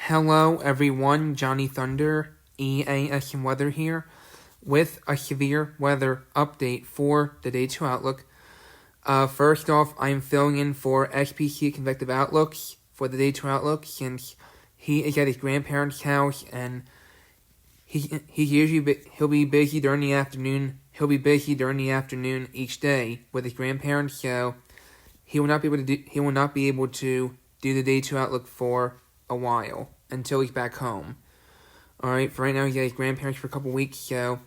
Hello everyone, JohnnyThunderEAS&Weather here with a severe weather update for the Day 2 Outlook. First off, I am filling in for SPC Convective Outlooks for the Day 2 Outlook since he is at his grandparents' house and he'll be busy during the afternoon. He'll be busy during the afternoon each day with his grandparents, so he will not be able to do the Day 2 Outlook for a while until he's back home. Alright, for right now he's at his grandparents for a couple weeks, so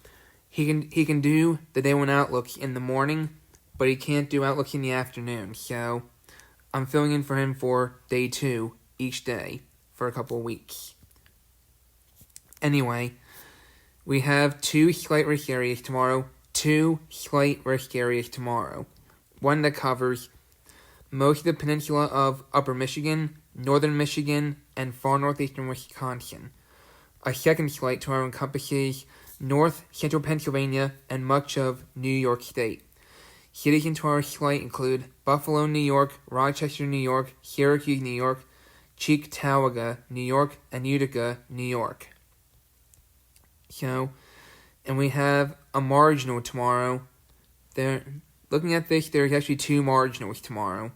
he can do the Day 1 Outlook in the morning, but he can't do Outlook in the afternoon, so I'm filling in for him for Day 2 each day for a couple of weeks. Anyway, we have two slight risk areas tomorrow. One that covers most of the peninsula of Upper Michigan, Northern Michigan, and far northeastern Wisconsin. A second slight tomorrow encompasses north central Pennsylvania and much of New York State. Cities in tomorrow's slight include Buffalo, New York, Rochester, New York, Syracuse, New York, Cheektowaga, New York, and Utica, New York. And we have a marginal tomorrow. Looking at this, there's actually two marginals tomorrow.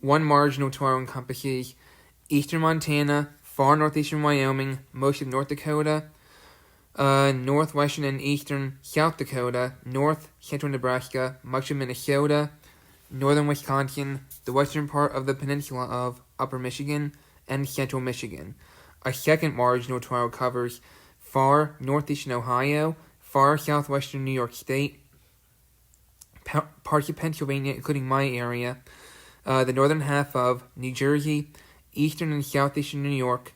One marginal tomorrow encompasses eastern Montana, far northeastern Wyoming, most of North Dakota, northwestern and eastern South Dakota, north central Nebraska, much of Minnesota, northern Wisconsin, the western part of the peninsula of Upper Michigan, and central Michigan. A second marginal tomorrow covers far northeastern Ohio, far southwestern New York State, parts of Pennsylvania, including my area, the northern half of New Jersey, eastern and southeastern New York,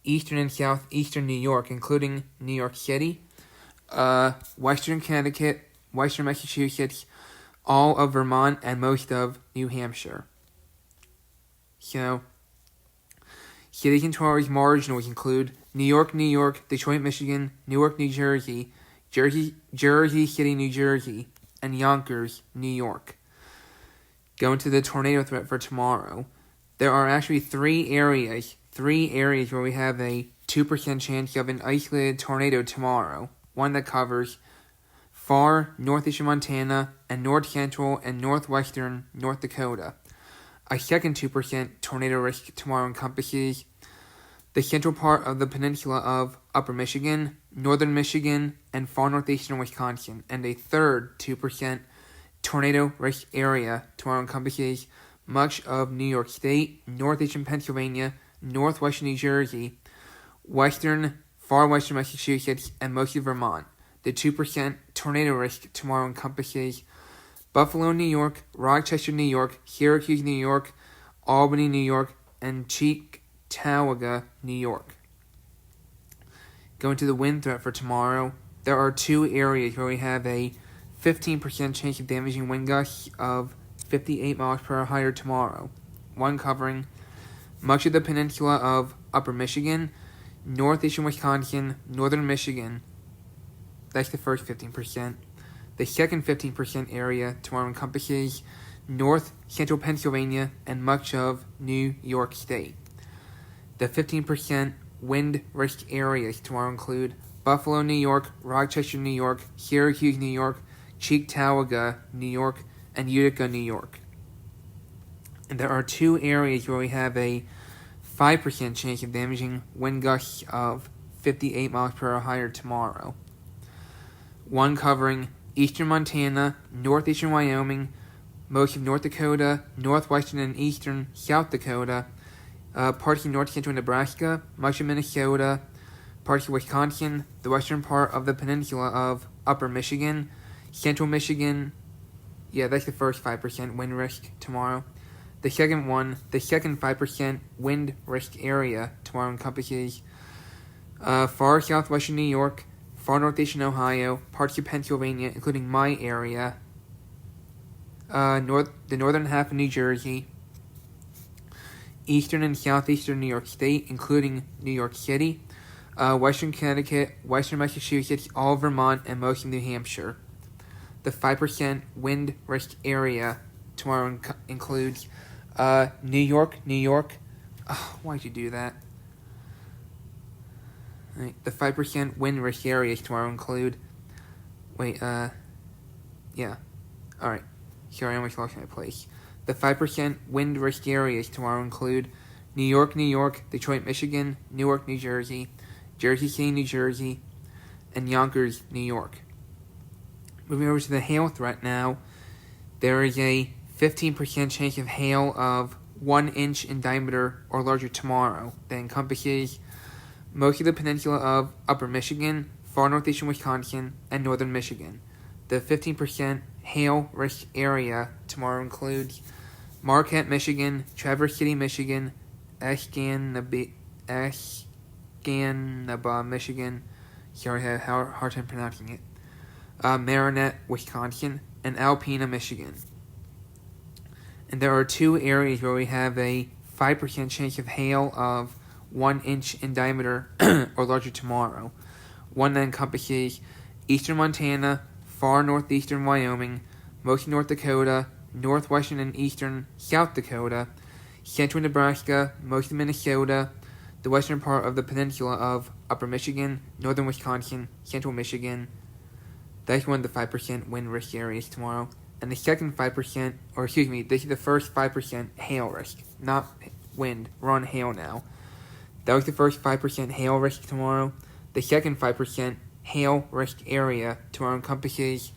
eastern and southeastern New York, including New York City, western Connecticut, western Massachusetts, all of Vermont, and most of New Hampshire. So, cities in tomorrow's marginals include New York, Detroit, Michigan, Newark, New Jersey, Jersey City, New Jersey, and Yonkers, New York. Going to the tornado threat for tomorrow. There are actually three areas where we have a 2% chance of an isolated tornado tomorrow. One that covers far northeastern Montana and north central and northwestern North Dakota. A second 2% tornado risk tomorrow encompasses the central part of the peninsula of Upper Michigan, Northern Michigan, and far northeastern Wisconsin. And a third 2% tornado risk area tomorrow encompasses much of New York State, northeastern Pennsylvania, northwestern New Jersey, far western Massachusetts, and most of Vermont. The 2% tornado risk tomorrow encompasses Buffalo, New York, Rochester, New York, Syracuse, New York, Albany, New York, and Cheektowaga, New York. Going to the wind threat for tomorrow, there are two areas where we have a 15% chance of damaging wind gusts of 58 miles per hour higher tomorrow. One covering much of the peninsula of Upper Michigan, northeastern Wisconsin, northern Michigan. That's the first 15%. The second 15% area tomorrow encompasses north central Pennsylvania and much of New York State. The 15% wind risk areas tomorrow include Buffalo, New York, Rochester, New York, Syracuse, New York, Cheektowaga, New York, and Utica, New York. And there are two areas where we have a 5% chance of damaging wind gusts of 58 miles per hour higher tomorrow. One covering eastern Montana, northeastern Wyoming, most of North Dakota, northwestern and eastern South Dakota, parts of north central Nebraska, much of Minnesota, parts of Wisconsin, the western part of the peninsula of Upper Michigan, central Michigan. Yeah, that's the first 5% wind risk tomorrow. The second 5% wind risk area tomorrow encompasses far southwestern New York, far northeastern Ohio, parts of Pennsylvania, including my area, the northern half of New Jersey, eastern and southeastern New York State, including New York City, western Connecticut, western Massachusetts, all of Vermont, and most of New Hampshire. The 5% wind risk area tomorrow includes New York. Oh, why'd you do that? Right. The 5% wind risk areas tomorrow include... Yeah. Alright. Sorry, I almost lost my place. The 5% wind risk areas tomorrow include New York, Detroit, Michigan, Newark, New Jersey, Jersey City, New Jersey, and Yonkers, New York. Moving over to the hail threat now, there is a 15% chance of hail of 1 inch in diameter or larger tomorrow that encompasses most of the peninsula of Upper Michigan, far northeastern Wisconsin, and northern Michigan. The 15% hail risk area tomorrow includes Marquette, Michigan, Traverse City, Michigan, Escanaba, Michigan. Sorry, I had a hard time pronouncing it. Marinette, Wisconsin, and Alpena, Michigan. And there are 2 areas where we have a 5% chance of hail of 1 inch in diameter or larger tomorrow. One that encompasses eastern Montana, far northeastern Wyoming, most of North Dakota, northwestern and eastern South Dakota, central Nebraska, most of Minnesota, the western part of the peninsula of Upper Michigan, northern Wisconsin, central Michigan. That's one of the 5% wind risk areas tomorrow. And the second 5%, this is the first 5% hail risk, not wind. We're on hail now. That was the first 5% hail risk tomorrow. The second 5% hail risk area tomorrow encompasses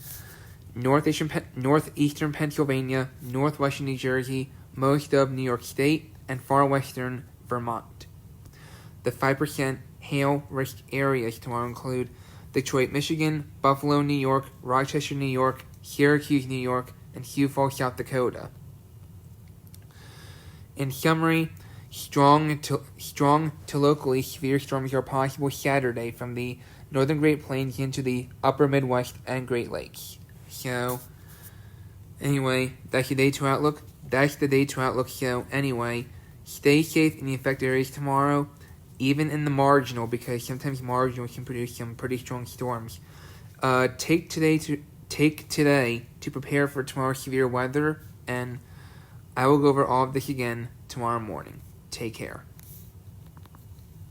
northeastern Pennsylvania, northwestern New Jersey, most of New York State, and far western Vermont. The 5% hail risk areas tomorrow include Detroit, Michigan, Buffalo, New York, Rochester, New York, Syracuse, New York, and Sioux Falls, South Dakota. In summary, strong to locally severe storms are possible Saturday from the northern Great Plains into the upper Midwest and Great Lakes. So, anyway, that's the day 2 outlook. So, anyway, stay safe in the affected areas tomorrow, even in the marginal, because sometimes marginal can produce some pretty strong storms. Take today to prepare for tomorrow's severe weather, and I will go over all of this again tomorrow morning. Take care.